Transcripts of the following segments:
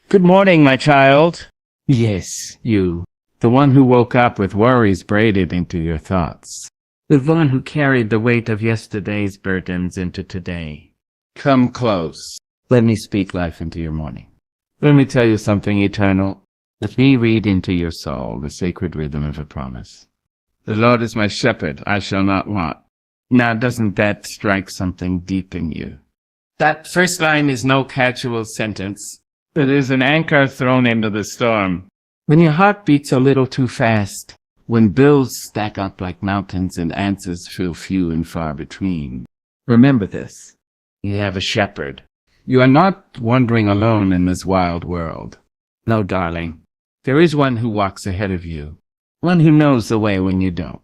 Good morning, my child. Yes, you. The one who woke up with worries braided into your thoughts. The one who carried the weight of yesterday's burdens into today. Come close. Let me speak life into your morning. Let me tell you something eternal. Let me read into your soul the sacred rhythm of a promise. The Lord is my shepherd, I shall not want. Now, doesn't that strike something deep in you? That first line is no casual sentence. It is an anchor thrown into the storm. When your heart beats a little too fast, when bills stack up like mountains and answers feel few and far between, remember this. You have a shepherd. You are not wandering alone in this wild world. No, darling. There is one who walks ahead of you. One who knows the way when you don't.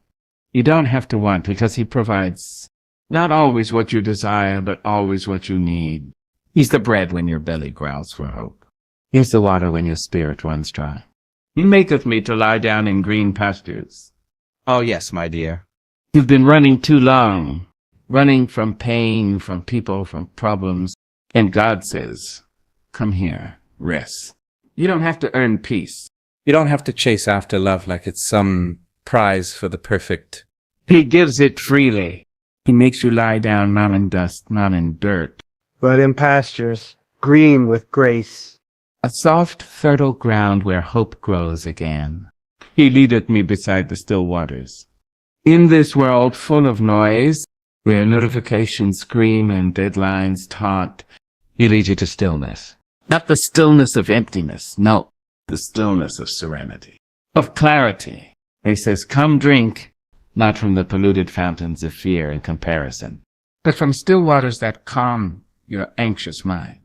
You don't have to want because he provides not always what you desire, but always what you need. He's the bread when your belly growls for hope. He's the water when your spirit runs dry. He maketh me to lie down in green pastures. Oh, yes, my dear. You've been running too long, running from pain, from people, from problems. And God says, come here, rest. You don't have to earn peace. You don't have to chase after love like it's some prize for the perfect. He gives it freely. He makes you lie down not in dust, not in dirt, but in pastures, green with grace. A soft, fertile ground where hope grows again. He leadeth me beside the still waters. In this world full of noise, where notifications scream and deadlines taunt, he leads you to stillness. Not the stillness of emptiness, no, the stillness of serenity, of clarity. He says, come drink, not from the polluted fountains of fear and comparison, but from still waters that calm your anxious mind.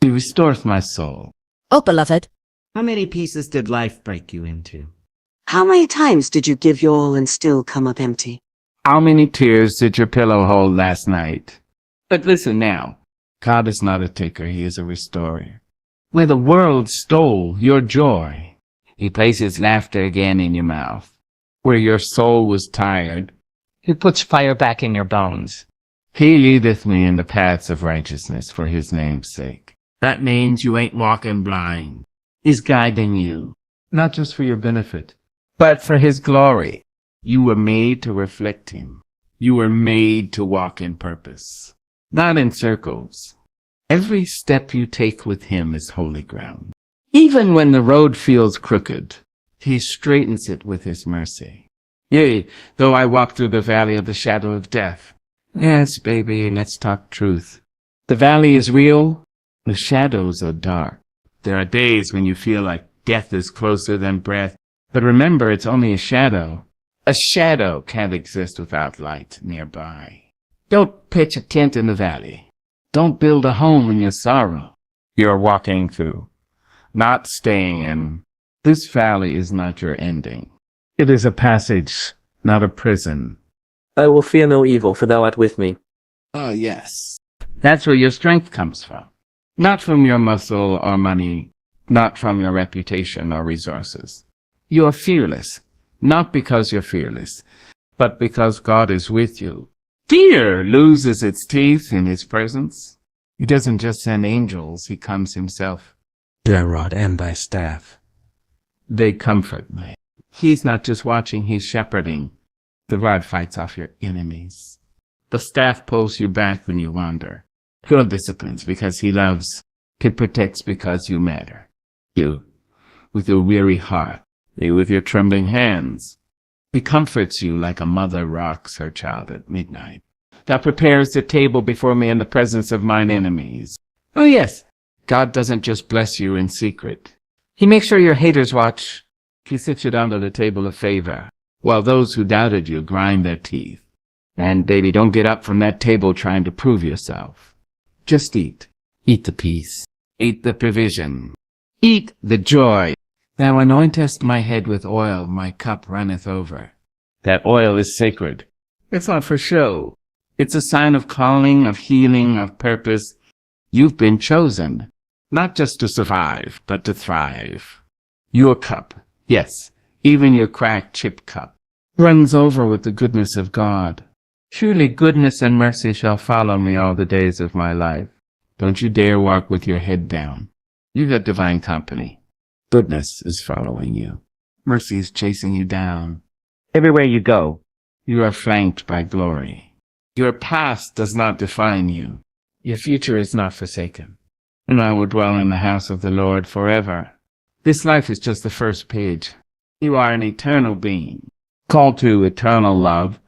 He restores my soul. Oh, beloved, How many pieces did life break you into? How many times did you give your all and still come up empty? How many tears did your pillow hold last night? But listen now, God is not a taker, he is a restorer. Where the world stole your joy, he places laughter again in your mouth. Where your soul was tired, he puts fire back in your bones. He leadeth me in the paths of righteousness for his name's sake. That means you ain't walking blind. He's guiding you, not just for your benefit, but for his glory. You were made to reflect him. You were made to walk in purpose, not in circles. Every step you take with him is holy ground. Even when the road feels crooked, he straightens it with his mercy. Yea, though I walk through the valley of the shadow of death. Yes, baby, let's talk truth. The valley is real. The shadows are dark. There are days when you feel like death is closer than breath. But remember, it's only a shadow. A shadow can't exist without light nearby. Don't pitch a tent in the valley. Don't build a home in your sorrow. You're walking through, not staying in. This valley is not your ending. It is a passage, not a prison. I will fear no evil, for thou art with me. Oh, yes. That's where your strength comes from. Not from your muscle or money, not from your reputation or resources. You are fearless, not because you're fearless, but because God is with you. Fear loses its teeth in his presence. He doesn't just send angels, he comes himself. Thy rod and thy staff. They comfort me. He's not just watching, he's shepherding. The rod fights off your enemies. The staff pulls you back when you wander. He disciplines because he loves. He protects because you matter. You, with your weary heart, you with your trembling hands. He comforts you like a mother rocks her child at midnight. Thou prepares the table before me in the presence of mine enemies. Oh yes, God doesn't just bless you in secret. He makes sure your haters watch. He sits you down to the table of favor, while those who doubted you grind their teeth. And baby, don't get up from that table trying to prove yourself. Just eat. Eat the peace. Eat the provision. Eat the joy. Thou anointest my head with oil, my cup runneth over. That oil is sacred. It's not for show. It's a sign of calling, of healing, of purpose. You've been chosen, not just to survive, but to thrive. Your cup, yes, even your cracked, chipped cup, runs over with the goodness of God. Surely goodness and mercy shall follow me all the days of my life. Don't you dare walk with your head down. You got divine company. Goodness is following you. Mercy is chasing you down. Everywhere you go, You are flanked by glory. Your past does not define you. Your future is not forsaken. And I will dwell in the house of the Lord forever. This life is just the first page. You are an eternal being, called to eternal love,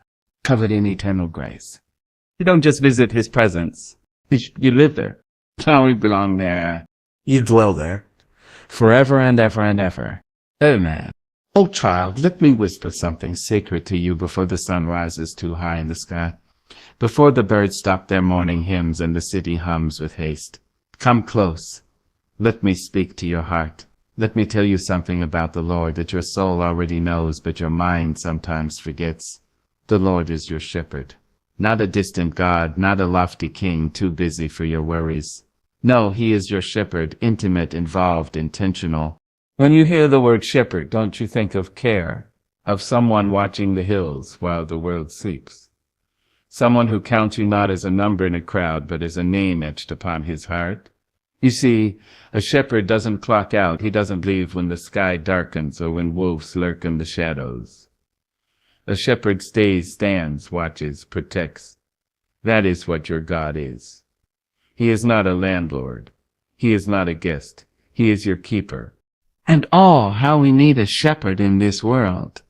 covered in eternal grace. you don't just visit his presence. You live there. So we belong there. You dwell there. Forever and ever and ever. Amen. Oh, child, let me whisper something sacred to you before the sun rises too high in the sky, before the birds stop their morning hymns and the city hums with haste. Come close. Let me speak to your heart. Let me tell you something about the Lord that your soul already knows, but your mind sometimes forgets. The Lord is your shepherd. Not a distant God, not a lofty king too busy for your worries. No, he is your shepherd, intimate, involved, intentional. When you hear the word shepherd, don't you think of care, of someone watching the hills while the world sleeps? Someone who counts you not as a number in a crowd, but as a name etched upon his heart? You see, a shepherd doesn't clock out. He doesn't leave when the sky darkens or when wolves lurk in the shadows. A shepherd stays, stands, watches, protects. That is what your God is. He is not a landlord. He is not a guest. He is your keeper. And how we need a shepherd in this world.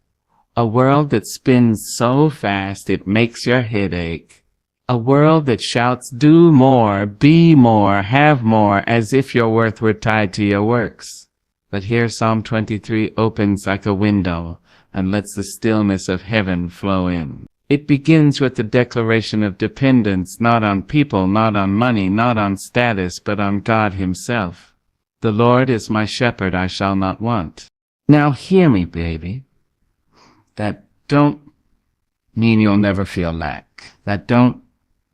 A world that spins so fast it makes your head ache. A world that shouts, do more, be more, have more, as if your worth were tied to your works. But here Psalm 23 opens like a window and lets the stillness of heaven flow in. It begins with the declaration of dependence, not on people, not on money, not on status, but on God himself. The Lord is my shepherd, I shall not want. Now hear me, baby. That don't mean you'll never feel lack. That don't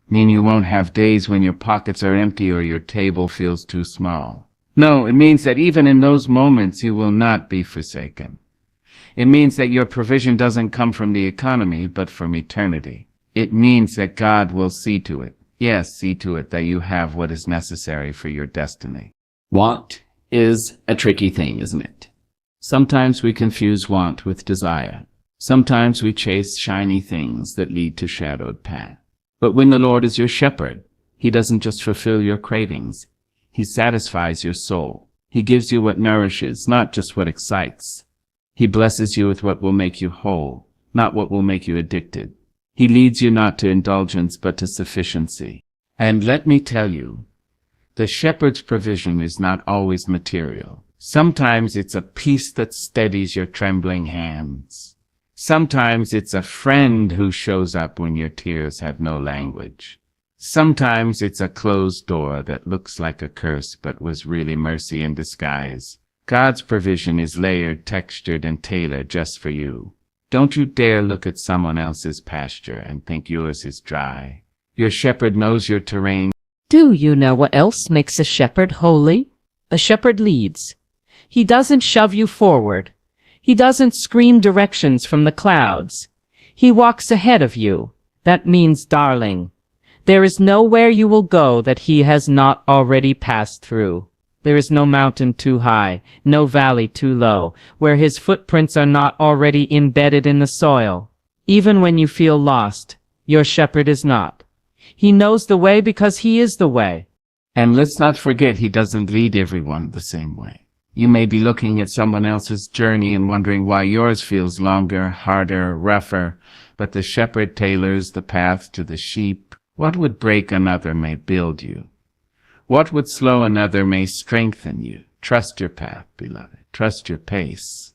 mean you won't have days when your pockets are empty or your table feels too small. No, it means that even in those moments you will not be forsaken. It means that your provision doesn't come from the economy, but from eternity. It means that God will see to it. Yes, see to it that you have what is necessary for your destiny. Want is a tricky thing, isn't it? Sometimes we confuse want with desire. Sometimes we chase shiny things that lead to shadowed paths. But when the Lord is your shepherd, he doesn't just fulfill your cravings. He satisfies your soul. He gives you what nourishes, not just what excites. He blesses you with what will make you whole, not what will make you addicted. He leads you not to indulgence, but to sufficiency. And let me tell you, the shepherd's provision is not always material. Sometimes it's a peace that steadies your trembling hands. Sometimes it's a friend who shows up when your tears have no language. Sometimes it's a closed door that looks like a curse but was really mercy in disguise. God's provision is layered, textured, and tailored just for you. Don't you dare look at someone else's pasture and think yours is dry. Your shepherd knows your terrain. Do you know what else makes a shepherd holy? A shepherd leads. He doesn't shove you forward. He doesn't scream directions from the clouds. He walks ahead of you. That means, darling, there is nowhere you will go that he has not already passed through. There is no mountain too high, no valley too low, where his footprints are not already embedded in the soil. Even when you feel lost, your shepherd is not. He knows the way because he is the way. And let's not forget, he doesn't lead everyone the same way. You may be looking at someone else's journey and wondering why yours feels longer, harder, rougher, but the shepherd tailors the path to the sheep. What would break another may build you. What would slow another may strengthen you. Trust your path, beloved. Trust your pace.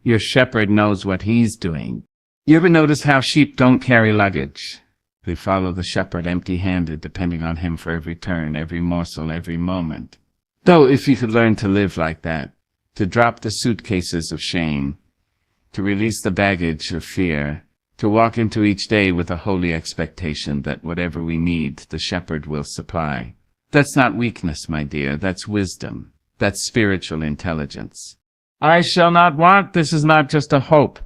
Your shepherd knows what he's doing. You ever notice how sheep don't carry luggage? They follow the shepherd empty-handed, depending on him for every turn, every morsel, every moment. Though if you could learn to live like that, to drop the suitcases of shame, to release the baggage of fear, to walk into each day with a holy expectation that whatever we need, the shepherd will supply. That's not weakness, my dear. That's wisdom. That's spiritual intelligence. I shall not want. This is not just a hope.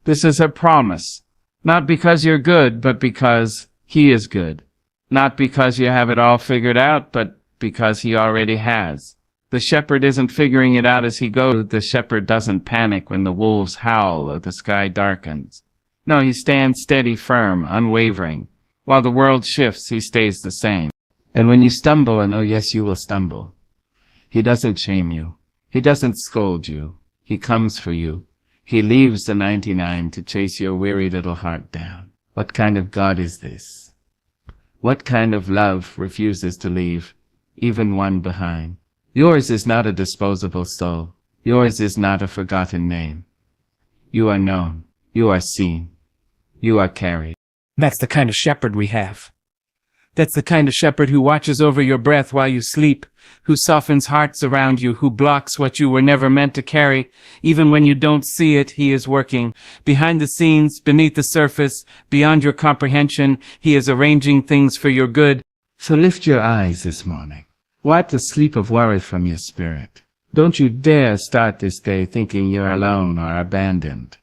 This is a promise. Not because you're good, but because he is good. Not because you have it all figured out, but because he already has. The shepherd isn't figuring it out as he goes. The shepherd doesn't panic when the wolves howl or the sky darkens. No, he stands steady, firm, unwavering. While the world shifts, he stays the same. And when you stumble, and oh yes, you will stumble, he doesn't shame you. He doesn't scold you. He comes for you. He leaves the 99 to chase your weary little heart down. What kind of God is this? What kind of love refuses to leave even one behind? Yours is not a disposable soul. Yours is not a forgotten name. You are known. You are seen. You are carried. That's the kind of shepherd we have. That's the kind of shepherd who watches over your breath while you sleep, who softens hearts around you, who blocks what you were never meant to carry. Even when you don't see it, he is working. Behind the scenes, beneath the surface, beyond your comprehension, he is arranging things for your good. So lift your eyes this morning. Wipe the sleep of worry from your spirit. Don't you dare start this day thinking you're alone or abandoned.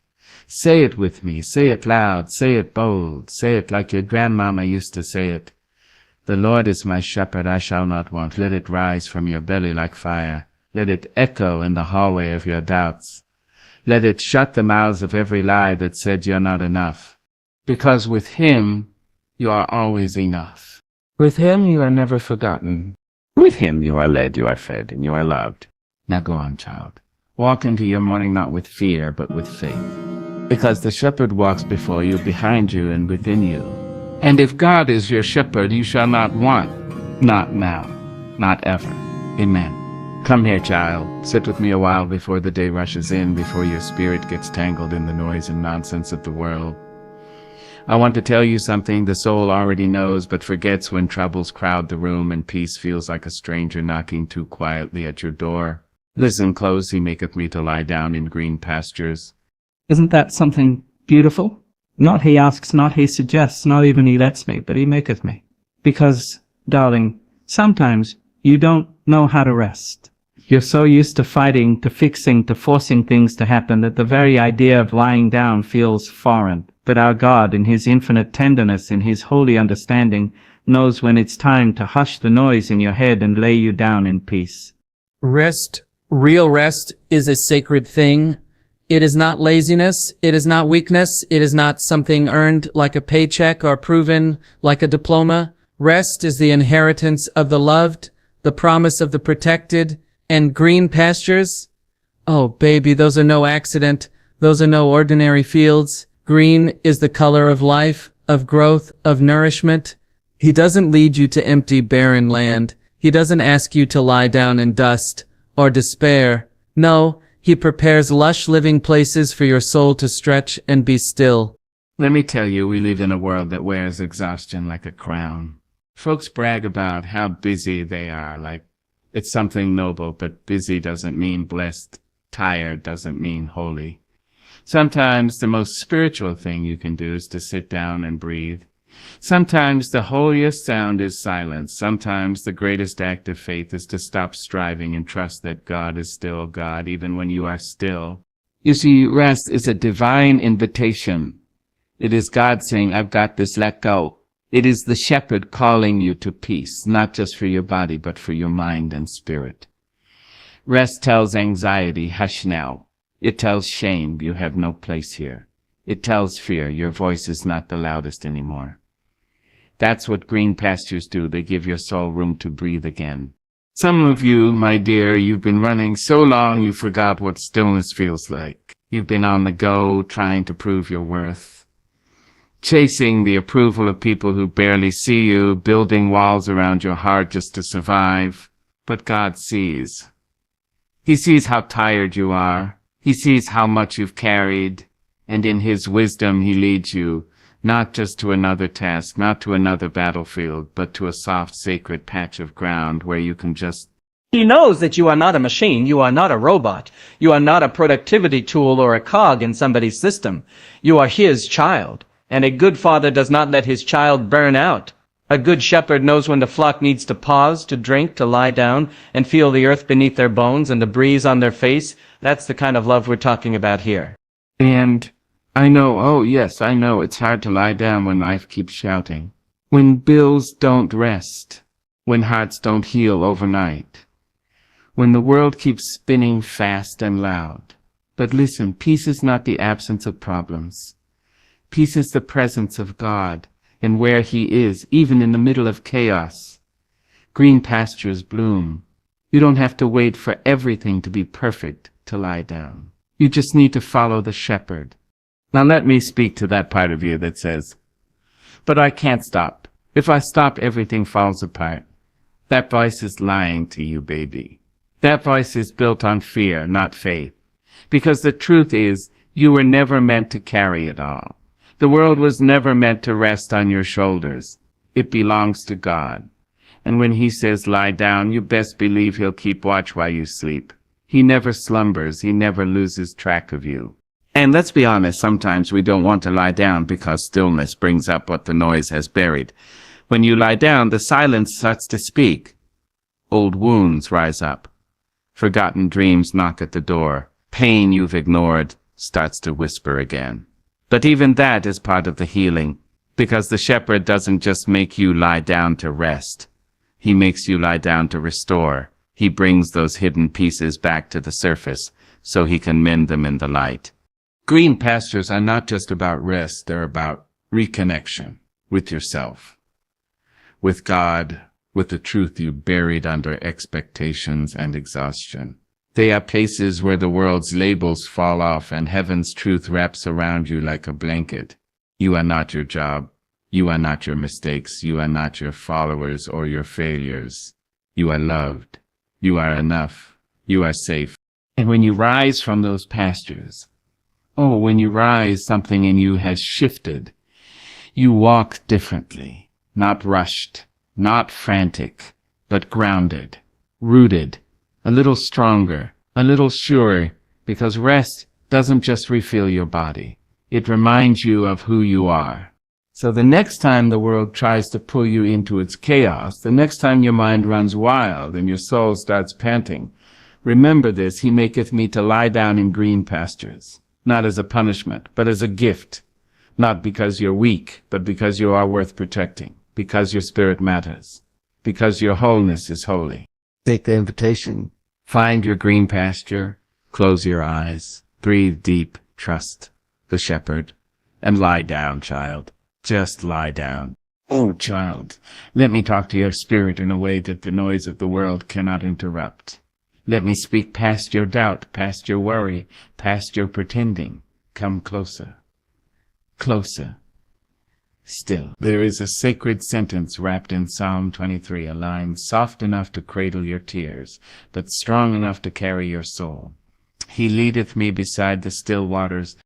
Say it with me. Say it loud. Say it bold. Say it like your grandmama used to say it. The Lord is my shepherd, I shall not want. Let it rise from your belly like fire. Let it echo in the hallway of your doubts. Let it shut the mouths of every lie that said you're not enough. Because with him, you are always enough. With him, you are never forgotten. With him, you are led, you are fed, and you are loved. Now go on, child. Walk into your morning not with fear, but with faith. Because the shepherd walks before you, behind you, and within you. And if God is your shepherd, you shall not want. Not now. Not ever. Amen. Come here, child. Sit with me a while before the day rushes in, before your spirit gets tangled in the noise and nonsense of the world. I want to tell you something the soul already knows, but forgets when troubles crowd the room and peace feels like a stranger knocking too quietly at your door. Listen close, he maketh me to lie down in green pastures. Isn't that something beautiful? Not he asks, not he suggests, not even he lets me, but he maketh me. Because, darling, sometimes you don't know how to rest. You're so used to fighting, to fixing, to forcing things to happen that the very idea of lying down feels foreign. But our God, in his infinite tenderness, in his holy understanding, knows when it's time to hush the noise in your head and lay you down in peace. Rest, real rest, is a sacred thing. It is not laziness. It is not weakness. It is not something earned like a paycheck or proven like a diploma. Rest is the inheritance of the loved, the promise of the protected, and green pastures. Oh, baby, those are no accident. Those are no ordinary fields. Green is the color of life, of growth, of nourishment. He doesn't lead you to empty, barren land. He doesn't ask you to lie down in dust or despair. No, he prepares lush living places for your soul to stretch and be still. Let me tell you, we live in a world that wears exhaustion like a crown. Folks brag about how busy they are, like it's something noble, but busy doesn't mean blessed. Tired doesn't mean holy. Sometimes the most spiritual thing you can do is to sit down and breathe. Sometimes the holiest sound is silence. Sometimes the greatest act of faith is to stop striving and trust that God is still God, even when you are still. You see, rest is a divine invitation. It is God saying, I've got this, let go. It is the shepherd calling you to peace, not just for your body, but for your mind and spirit. Rest tells anxiety, hush now. It tells shame, you have no place here. It tells fear, your voice is not the loudest anymore. That's what green pastures do. They give your soul room to breathe again. Some of you, my dear, you've been running so long you forgot what stillness feels like. You've been on the go, trying to prove your worth. Chasing the approval of people who barely see you, building walls around your heart just to survive. But God sees. He sees how tired you are. He sees how much you've carried, and in his wisdom he leads you, not just to another task, not to another battlefield, but to a soft, sacred patch of ground where you can just... He knows that you are not a machine, you are not a robot, you are not a productivity tool or a cog in somebody's system. You are his child, and a good father does not let his child burn out. A good shepherd knows when the flock needs to pause, to drink, to lie down, and feel the earth beneath their bones and the breeze on their face. That's the kind of love we're talking about here. And I know, oh yes, I know it's hard to lie down when life keeps shouting. When bills don't rest. When hearts don't heal overnight. when the world keeps spinning fast and loud. But listen, peace is not the absence of problems. Peace is the presence of God and where He is, even in the middle of chaos. Green pastures bloom. You don't have to wait for everything to be perfect to lie down. You just need to follow the shepherd. Now let me speak to that part of you that says, but I can't stop. If I stop, everything falls apart. That voice is lying to you, baby. That voice is built on fear, not faith. Because the truth is, you were never meant to carry it all. The world was never meant to rest on your shoulders. It belongs to God. And when He says lie down, you best believe He'll keep watch while you sleep. He never slumbers. He never loses track of you. And let's be honest, sometimes we don't want to lie down because stillness brings up what the noise has buried. When you lie down, the silence starts to speak. Old wounds rise up. Forgotten dreams knock at the door. Pain you've ignored starts to whisper again. But even that is part of the healing, because the shepherd doesn't just make you lie down to rest. He makes you lie down to restore. He brings those hidden pieces back to the surface so He can mend them in the light. Green pastures are not just about rest, they're about reconnection with yourself, with God, with the truth you buried under expectations and exhaustion. They are places where the world's labels fall off and heaven's truth wraps around you like a blanket. You are not your job. You are not your mistakes. You are not your followers or your failures. You are loved. You are enough. You are safe. And when you rise from those pastures, when you rise, something in you has shifted. You walk differently, not rushed, not frantic, but grounded, rooted, a little stronger, a little surer, because rest doesn't just refill your body. It reminds you of who you are. So the next time the world tries to pull you into its chaos, the next time your mind runs wild and your soul starts panting, remember this: He maketh me to lie down in green pastures, not as a punishment, but as a gift, not because you're weak, but because you are worth protecting, because your spirit matters, because your wholeness is holy. Take the invitation. Find your green pasture, close your eyes, breathe deep, trust the shepherd, and lie down, child. Just lie down. Oh, child, let me talk to your spirit in a way that the noise of the world cannot interrupt. Let me speak past your doubt, past your worry, past your pretending. Come closer. Closer. Still. There is a sacred sentence wrapped in Psalm 23, a line soft enough to cradle your tears, but strong enough to carry your soul. He leadeth me beside the still waters.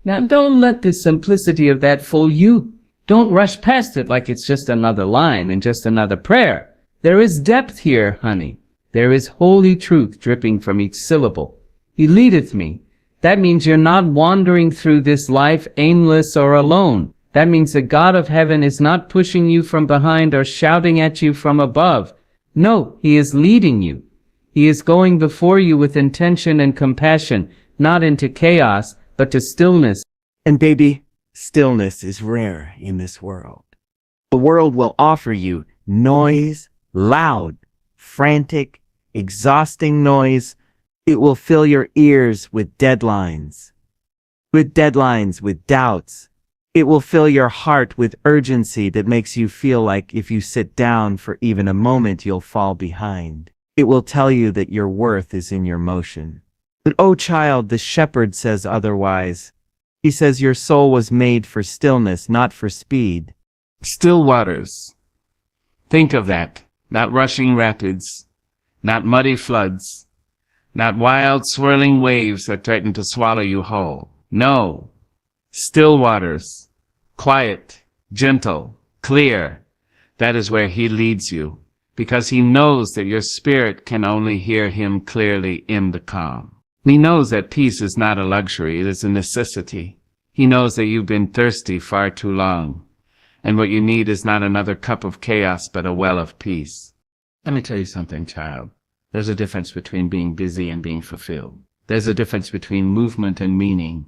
Now don't let the simplicity of that fool you. Don't rush past it like it's just another line and just another prayer. There is depth here, honey. There is holy truth dripping from each syllable. He leadeth me. That means you're not wandering through this life aimless or alone. That means the God of heaven is not pushing you from behind or shouting at you from above. No, He is leading you. He is going before you with intention and compassion, not into chaos, but to stillness. And baby, stillness is rare in this world. The world will offer you noise, loud, frantic, exhausting noise. It will fill your ears with deadlines, with doubts. It will fill your heart with urgency that makes you feel like if you sit down for even a moment, you'll fall behind. It will tell you that your worth is in your motion. But oh child, the shepherd says otherwise. He says your soul was made for stillness, not for speed. Still waters. Think of that. Not rushing rapids, not muddy floods, not wild swirling waves that threaten to swallow you whole. No. Still waters. Quiet, gentle, clear. That is where He leads you, because He knows that your spirit can only hear Him clearly in the calm. He knows that peace is not a luxury, it is a necessity. He knows that you've been thirsty far too long, and what you need is not another cup of chaos, but a well of peace. Let me tell you something, child. There's a difference between being busy and being fulfilled. There's a difference between movement and meaning.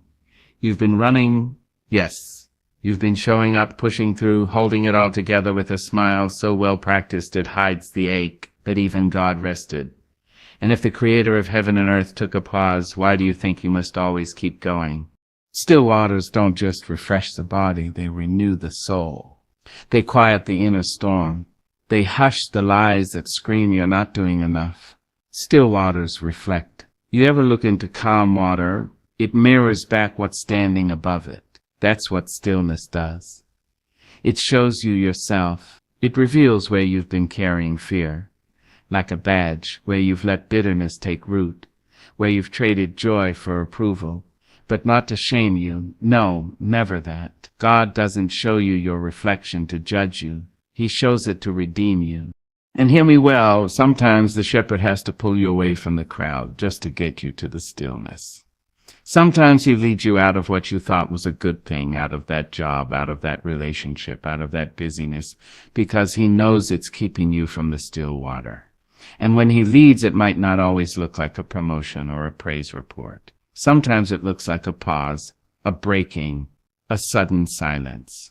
You've been running, yes. You've been showing up, pushing through, holding it all together with a smile so well practiced it hides the ache that even God rested. And if the creator of heaven and earth took a pause, why do you think you must always keep going? Still waters don't just refresh the body, they renew the soul. They quiet the inner storm. They hush the lies that scream you're not doing enough. Still waters reflect. You ever look into calm water? It mirrors back what's standing above it. That's what stillness does. It shows you yourself. It reveals where you've been carrying fear, like a badge, where you've let bitterness take root, where you've traded joy for approval, but not to shame you. No, never that. God doesn't show you your reflection to judge you. He shows it to redeem you. And hear me well, sometimes the shepherd has to pull you away from the crowd just to get you to the stillness. Sometimes he leads you out of what you thought was a good thing, out of that job, out of that relationship, out of that busyness, because he knows it's keeping you from the still water. And when he leads, it might not always look like a promotion or a praise report. Sometimes it looks like a pause, a breaking, a sudden silence.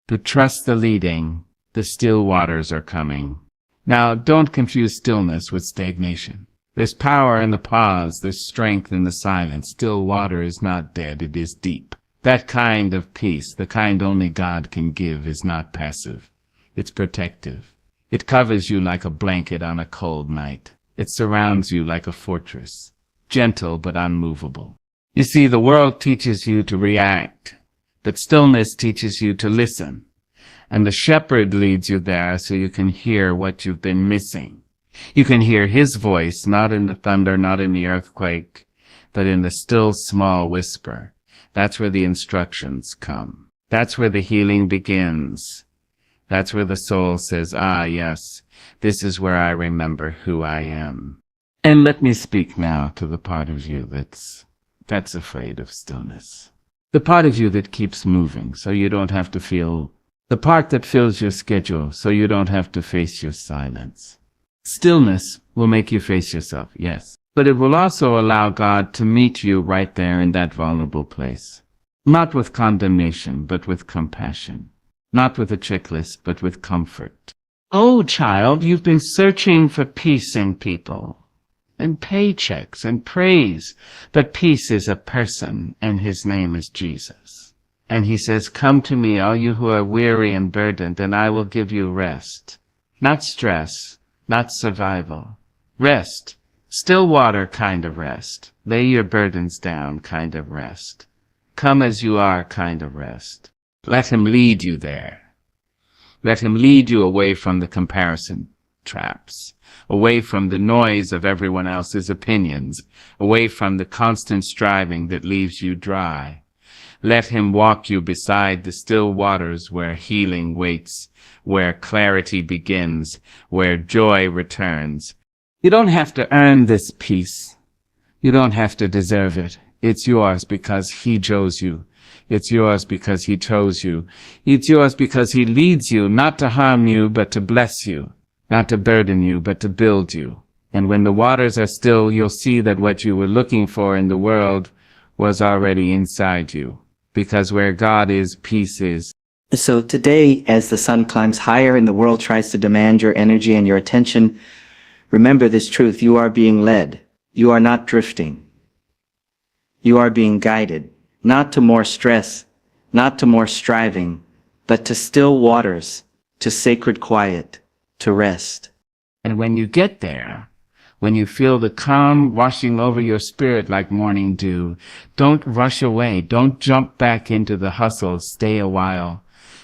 To trust the leading, the still waters are coming. Now, don't confuse stillness with stagnation. There's power in the pause, there's strength in the silence. Still water is not dead, it is deep. That kind of peace, the kind only God can give, is not passive. It's protective. It covers you like a blanket on a cold night. It surrounds you like a fortress, gentle but unmovable. You see, the world teaches you to react, but stillness teaches you to listen. And the shepherd leads you there so you can hear what you've been missing. You can hear his voice, not in the thunder, not in the earthquake, but in the still small whisper. That's where the instructions come. That's where the healing begins. That's where the soul says, ah, yes, this is where I remember who I am. And let me speak now to the part of you that's afraid of stillness. The part of you that keeps moving so you don't have to feel, the part that fills your schedule so you don't have to face your silence. Stillness will make you face yourself, yes, but it will also allow God to meet you right there in that vulnerable place. Not with condemnation, but with compassion. Not with a checklist, but with comfort. Oh, child, you've been searching for peace in people, and paychecks and praise, but peace is a person, and his name is Jesus. And he says, come to me, all you who are weary and burdened, and I will give you rest. Not stress, not survival. Rest. Still water kind of rest. Lay your burdens down kind of rest. Come as you are kind of rest. Let him lead you there. Let him lead you away from the comparison traps, away from the noise of everyone else's opinions, away from the constant striving that leaves you dry. Let him walk you beside the still waters where healing waits, where clarity begins, where joy returns. You don't have to earn this peace. You don't have to deserve it. It's yours because he chose you. It's yours because he chose you. It's yours because he leads you, not to harm you, but to bless you, not to burden you, but to build you. And when the waters are still, you'll see that what you were looking for in the world was already inside you. Because where God is, peace is. So today, as the sun climbs higher and the world tries to demand your energy and your attention, remember this truth: you are being led. You are not drifting. You are being guided, not to more stress, not to more striving, but to still waters, to sacred quiet, to rest. And when you get there, when you feel the calm washing over your spirit like morning dew, don't rush away. Don't jump back into the hustle. Stay a while.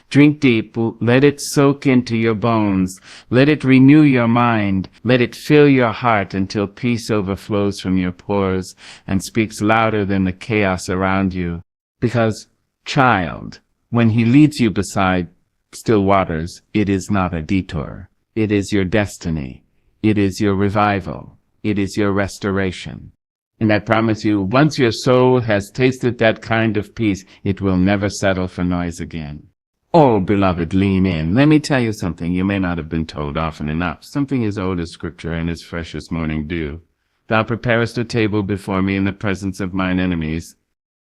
Drink deep. Let it soak into your bones. Let it renew your mind. Let it fill your heart until peace overflows from your pores and speaks louder than the chaos around you. Because, child, when he leads you beside still waters, it is not a detour. It is your destiny. It is your revival. It is your restoration. And I promise you, once your soul has tasted that kind of peace, it will never settle for noise again. Oh, beloved, lean in. Let me tell you something you may not have been told often enough. Something as old as scripture and as fresh as morning dew. Thou preparest a table before me in the presence of mine enemies.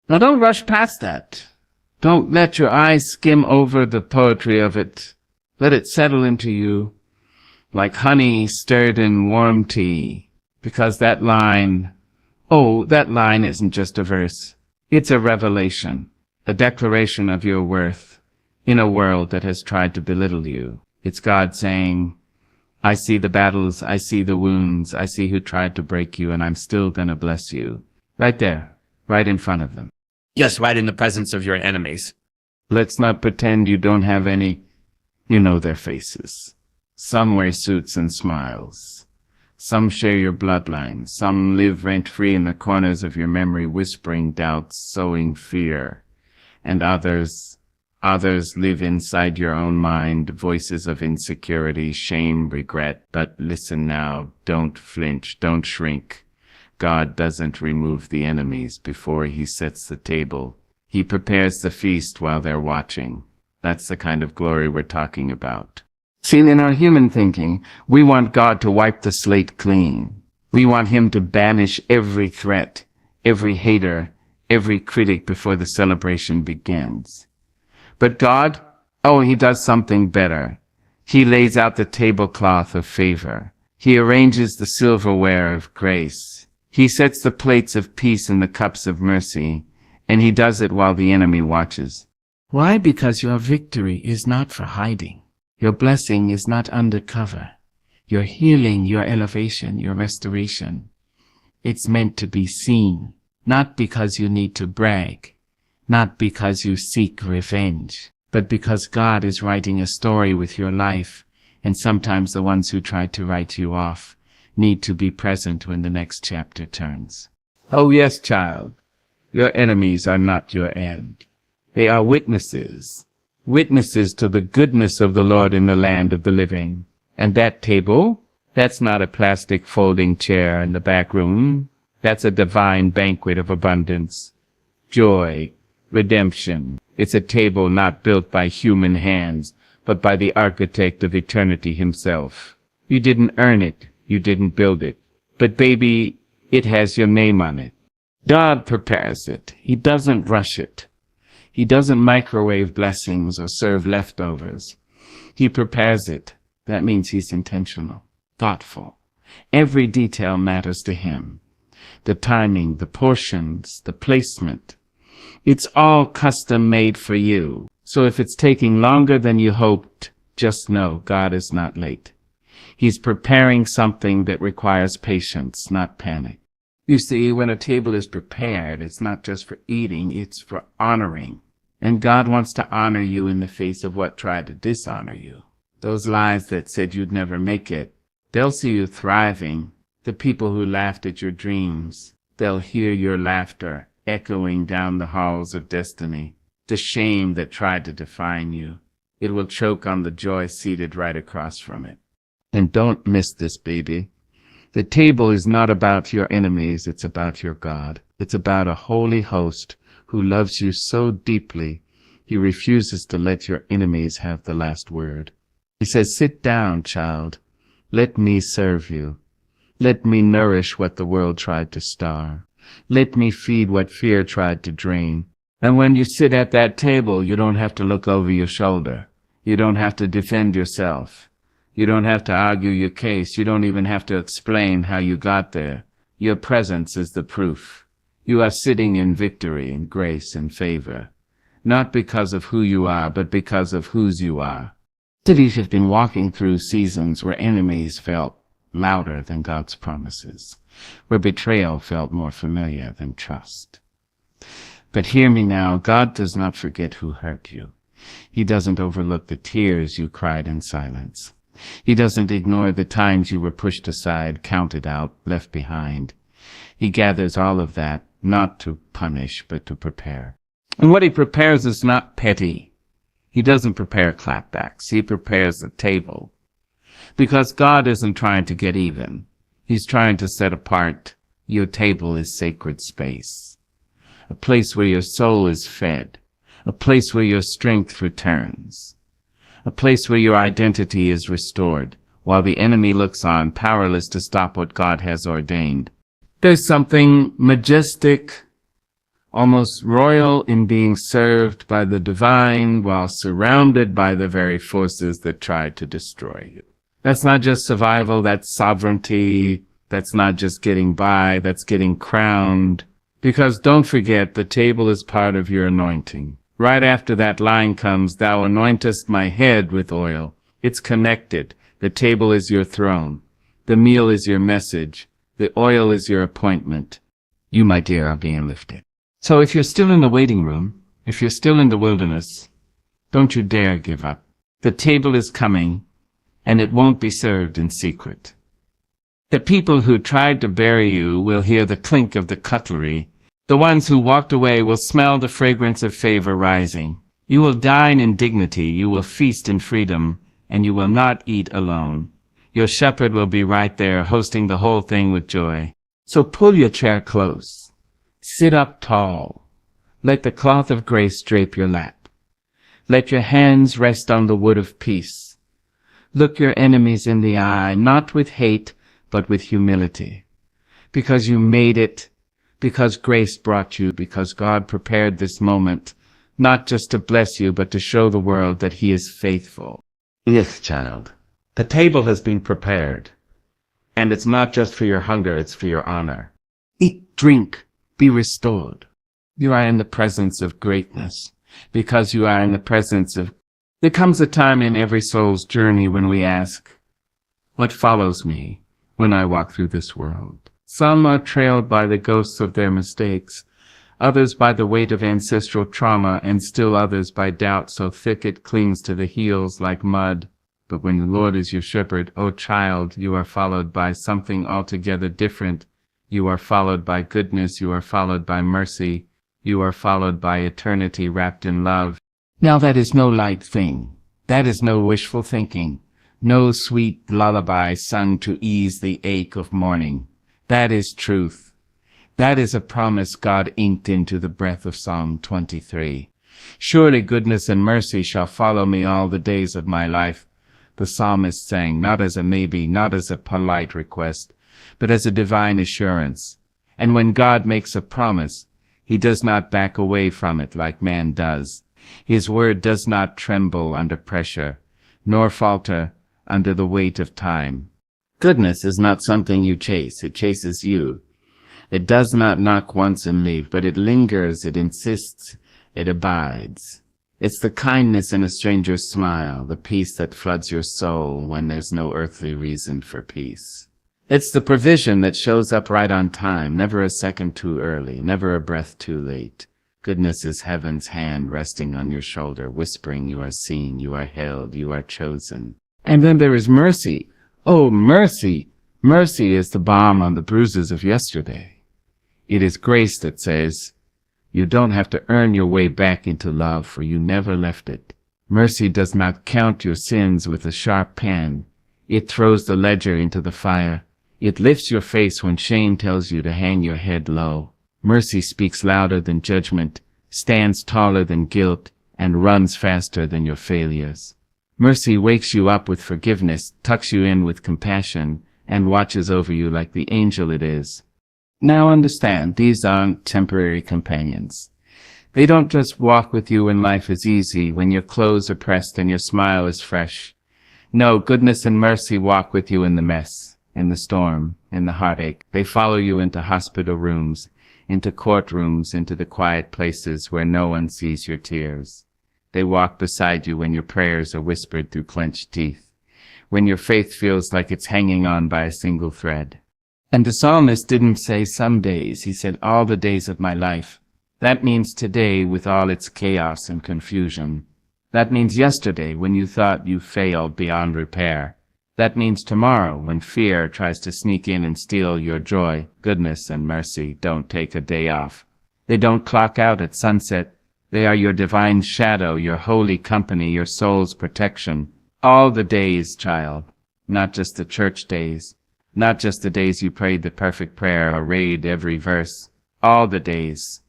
Now don't rush past that. Don't let your eyes skim over the poetry of it. Let it settle into you. like honey stirred in warm tea, because that line isn't just a verse. It's a revelation, a declaration of your worth in a world that has tried to belittle you. It's God saying, I see the battles, I see the wounds, I see who tried to break you, and I'm still gonna bless you. Right there, right in front of them. Yes, right in the presence of your enemies. Let's not pretend you don't have any. You know their faces. Some wear suits and smiles. Some share your bloodline. Some live rent-free in the corners of your memory, whispering doubts, sowing fear. And others live inside your own mind, voices of insecurity, shame, regret. But listen now, don't flinch, don't shrink. God doesn't remove the enemies before he sets the table. He prepares the feast while they're watching. That's the kind of glory we're talking about. See, in our human thinking, we want God to wipe the slate clean. We want him to banish every threat, every hater, every critic before the celebration begins. But God, he does something better. He lays out the tablecloth of favor. He arranges the silverware of grace. He sets the plates of peace and the cups of mercy, and he does it while the enemy watches. Why? Because your victory is not for hiding. Your blessing is not undercover. Your healing, your elevation, your restoration, it's meant to be seen, not because you need to brag, not because you seek revenge, but because God is writing a story with your life, and sometimes the ones who tried to write you off need to be present when the next chapter turns. Oh yes, child, your enemies are not your end. They are witnesses to the goodness of the Lord in the land of the living. And that table, that's not a plastic folding chair in the back room. That's a divine banquet of abundance, joy, redemption. It's a table not built by human hands, but by the architect of eternity himself. You didn't earn it. You didn't build it. But baby, it has your name on it. God prepares it. He doesn't rush it. He doesn't microwave blessings or serve leftovers. He prepares it. That means he's intentional, thoughtful. Every detail matters to him. The timing, the portions, the placement. It's all custom made for you. So if it's taking longer than you hoped, just know God is not late. He's preparing something that requires patience, not panic. You see, when a table is prepared, it's not just for eating, it's for honoring. And God wants to honor you in the face of what tried to dishonor you. Those lies that said you'd never make it, they'll see you thriving. The people who laughed at your dreams, they'll hear your laughter echoing down the halls of destiny. The shame that tried to define you, it will choke on the joy seated right across from it. And don't miss this, baby. The table is not about your enemies, it's about your God. It's about a holy host who loves you so deeply, he refuses to let your enemies have the last word. He says, sit down, child. Let me serve you. Let me nourish what the world tried to starve. Let me feed what fear tried to drain. And when you sit at that table, you don't have to look over your shoulder. You don't have to defend yourself. You don't have to argue your case. You don't even have to explain how you got there. Your presence is the proof. You are sitting in victory and grace and favor, not because of who you are, but because of whose you are. Cities have been walking through seasons where enemies felt louder than God's promises, where betrayal felt more familiar than trust. But hear me now, God does not forget who hurt you. He doesn't overlook the tears you cried in silence. He doesn't ignore the times you were pushed aside, counted out, left behind. He gathers all of that, not to punish, but to prepare. And what he prepares is not petty. He doesn't prepare clapbacks. He prepares the table. Because God isn't trying to get even. He's trying to set apart. Your table is sacred space. A place where your soul is fed. A place where your strength returns. A place where your identity is restored, while the enemy looks on, powerless to stop what God has ordained. There's something majestic, almost royal in being served by the divine while surrounded by the very forces that tried to destroy you. That's not just survival, that's sovereignty. That's not just getting by, that's getting crowned. Because don't forget, the table is part of your anointing. Right after that line comes, thou anointest my head with oil. It's connected. The table is your throne. The meal is your message. The oil is your appointment. You, my dear, are being lifted. So if you're still in the waiting room, if you're still in the wilderness, don't you dare give up. The table is coming, and it won't be served in secret. The people who tried to bury you will hear the clink of the cutlery. The ones who walked away will smell the fragrance of favor rising. You will dine in dignity, you will feast in freedom, and you will not eat alone. Your shepherd will be right there, hosting the whole thing with joy. So pull your chair close. Sit up tall. Let the cloth of grace drape your lap. Let your hands rest on the wood of peace. Look your enemies in the eye, not with hate, but with humility. Because you made it, because grace brought you, because God prepared this moment, not just to bless you, but to show the world that He is faithful. Yes, child. The table has been prepared. And it's not just for your hunger, it's for your honor. Eat, drink, be restored. You are in the presence of greatness. Because you are in the presence of... There comes a time in every soul's journey when we ask, what follows me when I walk through this world? Some are trailed by the ghosts of their mistakes, others by the weight of ancestral trauma, and still others by doubt so thick it clings to the heels like mud. But when the Lord is your shepherd, O child, you are followed by something altogether different. You are followed by goodness, you are followed by mercy, you are followed by eternity wrapped in love. Now that is no light thing. That is no wishful thinking. No sweet lullaby sung to ease the ache of mourning. That is truth. That is a promise God inked into the breath of Psalm 23. Surely goodness and mercy shall follow me all the days of my life. The psalmist sang, not as a maybe, not as a polite request, but as a divine assurance. And when God makes a promise, He does not back away from it like man does. His word does not tremble under pressure, nor falter under the weight of time. Goodness is not something you chase, it chases you. It does not knock once and leave, but it lingers, it insists, it abides. It's the kindness in a stranger's smile, the peace that floods your soul when there's no earthly reason for peace. It's the provision that shows up right on time, never a second too early, never a breath too late. Goodness is heaven's hand resting on your shoulder, whispering you are seen, you are held, you are chosen. And then there is mercy. Oh, mercy! Mercy is the balm on the bruises of yesterday. It is grace that says, you don't have to earn your way back into love, for you never left it. Mercy does not count your sins with a sharp pen. It throws the ledger into the fire. It lifts your face when shame tells you to hang your head low. Mercy speaks louder than judgment, stands taller than guilt, and runs faster than your failures. Mercy wakes you up with forgiveness, tucks you in with compassion, and watches over you like the angel it is. Now understand, these aren't temporary companions. They don't just walk with you when life is easy, when your clothes are pressed and your smile is fresh. No, goodness and mercy walk with you in the mess, in the storm, in the heartache. They follow you into hospital rooms, into courtrooms, into the quiet places where no one sees your tears. They walk beside you when your prayers are whispered through clenched teeth, when your faith feels like it's hanging on by a single thread. And the psalmist didn't say some days, he said all the days of my life. That means today with all its chaos and confusion. That means yesterday when you thought you failed beyond repair. That means tomorrow when fear tries to sneak in and steal your joy. Goodness and mercy don't take a day off. They don't clock out at sunset. They are your divine shadow, your holy company, your soul's protection. All the days, child, not just the church days. Not just the days you prayed the perfect prayer or read every verse, all the days.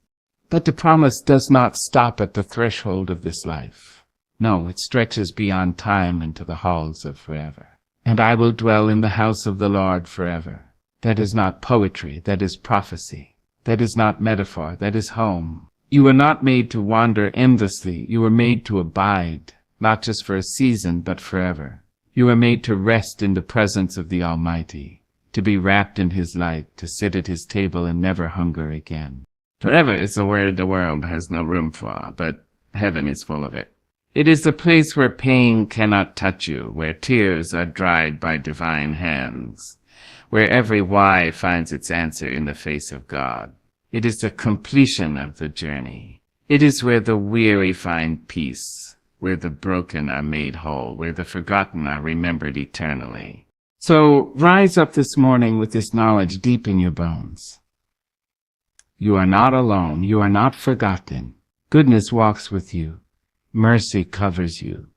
But the promise does not stop at the threshold of this life. No, it stretches beyond time into the halls of forever. And I will dwell in the house of the Lord forever. That is not poetry, that is prophecy. That is not metaphor, that is home. You were not made to wander endlessly, you were made to abide, not just for a season, but forever. You are made to rest in the presence of the Almighty, to be wrapped in His light, to sit at His table and never hunger again. Forever is a word the world has no room for, but heaven is full of it. It is the place where pain cannot touch you, where tears are dried by divine hands, where every why finds its answer in the face of God. It is the completion of the journey. It is where the weary find peace, where the broken are made whole, where the forgotten are remembered eternally. So rise up this morning with this knowledge deep in your bones. You are not alone. You are not forgotten. Goodness walks with you. Mercy covers you.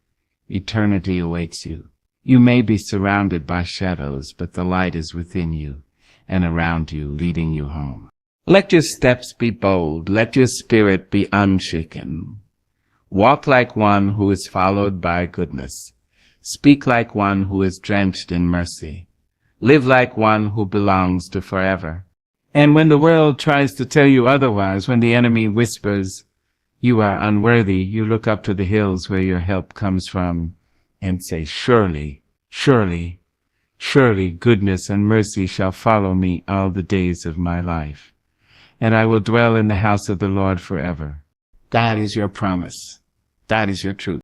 Eternity awaits you. You may be surrounded by shadows, but the light is within you and around you, leading you home. Let your steps be bold. Let your spirit be unshaken. Walk like one who is followed by goodness. Speak like one who is drenched in mercy. Live like one who belongs to forever. And when the world tries to tell you otherwise, when the enemy whispers, you are unworthy, you look up to the hills where your help comes from and say, surely, surely, surely goodness and mercy shall follow me all the days of my life, and I will dwell in the house of the Lord forever. That is your promise. That is your truth.